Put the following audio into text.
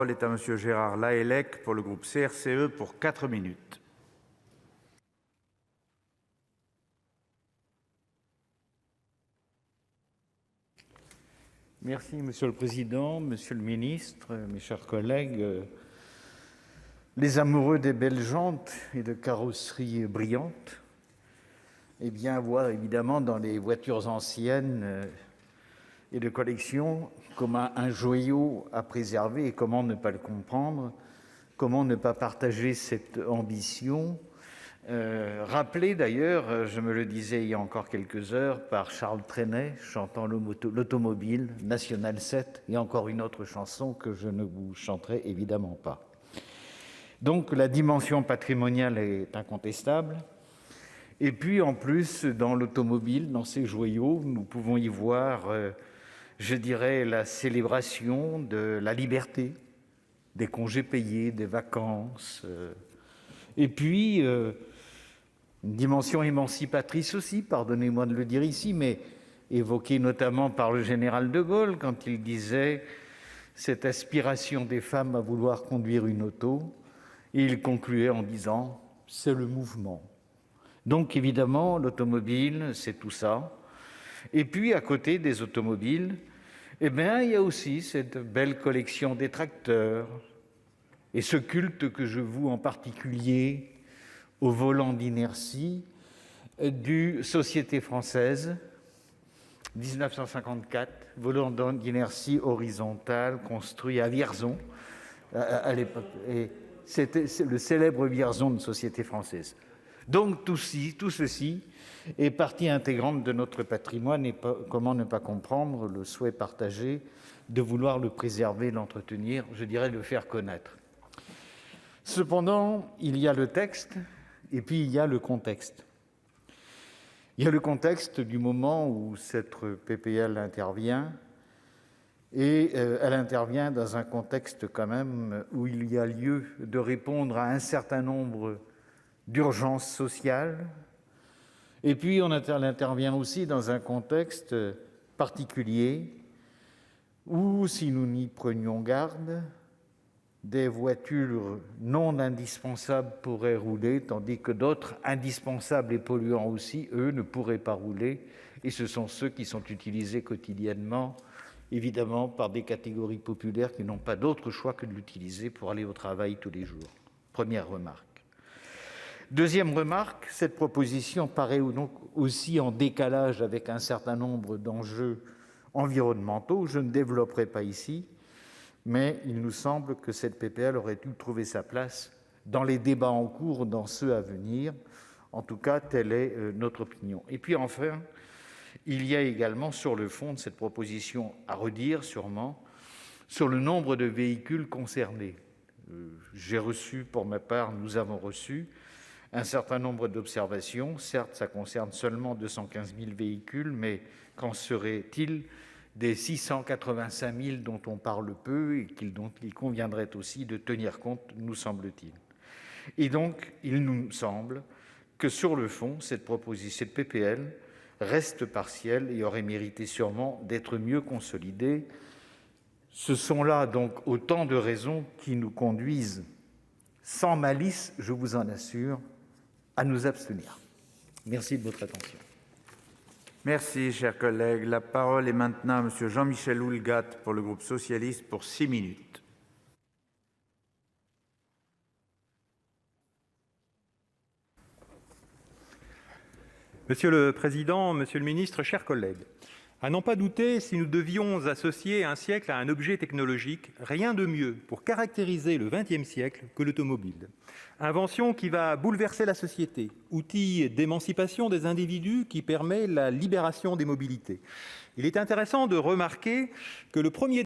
La parole est à Monsieur Gérard Lahellec pour le groupe CRCE pour 4 minutes. Merci Monsieur le Président, Monsieur le Ministre, mes chers collègues. Les amoureux des belles jantes et de carrosseries brillantes, voir évidemment dans les voitures anciennes et de collection comme un joyau à préserver, et comment ne pas le comprendre, comment ne pas partager cette ambition, rappelée d'ailleurs, je me le disais il y a encore quelques heures, par Charles Trenet chantant l'Automobile, National 7, et encore une autre chanson que je ne vous chanterai évidemment pas. Donc la dimension patrimoniale est incontestable. Et puis en plus, dans l'automobile, dans ces joyaux, nous pouvons y voir, la célébration de la liberté, des congés payés, des vacances. Et puis, une dimension émancipatrice aussi, pardonnez-moi de le dire ici, mais évoquée notamment par le général de Gaulle quand il disait cette aspiration des femmes à vouloir conduire une auto. Et il concluait en disant « c'est le mouvement ». Donc évidemment, l'automobile, c'est tout ça. Et puis, à côté des automobiles, il y a aussi cette belle collection des tracteurs et ce culte que je voue en particulier au volant d'inertie du Société française, 1954, volant d'inertie horizontale construit à Vierzon à l'époque. Et c'était le célèbre Vierzon de Société française. Donc tout ceci est partie intégrante de notre patrimoine et comment ne pas comprendre le souhait partagé de vouloir le préserver, l'entretenir, le faire connaître. Cependant, il y a le texte et puis il y a le contexte. Il y a le contexte du moment où cette PPL intervient, et elle intervient dans un contexte quand même où il y a lieu de répondre à un certain nombre d'urgences sociales. Et puis elle intervient aussi dans un contexte particulier où, si nous n'y prenions garde, des voitures non indispensables pourraient rouler, tandis que d'autres, indispensables et polluants aussi, eux, ne pourraient pas rouler. Et ce sont ceux qui sont utilisés quotidiennement, évidemment, par des catégories populaires qui n'ont pas d'autre choix que de l'utiliser pour aller au travail tous les jours. Première remarque. Deuxième remarque, cette proposition paraît donc aussi en décalage avec un certain nombre d'enjeux environnementaux. Je ne développerai pas ici, mais il nous semble que cette PPL aurait dû trouver sa place dans les débats en cours, dans ceux à venir. En tout cas, telle est notre opinion. Et puis enfin, il y a également sur le fond de cette proposition à redire sûrement sur le nombre de véhicules concernés. J'ai reçu, pour ma part, nous avons reçu un certain nombre d'observations. Certes, ça concerne seulement 215 000 véhicules, mais qu'en serait-il des 685 000 dont on parle peu et dont il conviendrait aussi de tenir compte, nous semble-t-il. Et donc, il nous semble que sur le fond, cette PPL reste partielle et aurait mérité sûrement d'être mieux consolidée. Ce sont là donc autant de raisons qui nous conduisent, sans malice, je vous en assure, à nous abstenir. Merci de votre attention. Merci, chers collègues. La parole est maintenant à Monsieur Jean-Michel Houllegatte pour le groupe socialiste pour 6 minutes. Monsieur le Président, Monsieur le Ministre, chers collègues, à n'en pas douter, si nous devions associer un siècle à un objet technologique, rien de mieux pour caractériser le XXe siècle que l'automobile. Invention qui va bouleverser la société, outil d'émancipation des individus qui permet la libération des mobilités. Il est intéressant de remarquer que le premier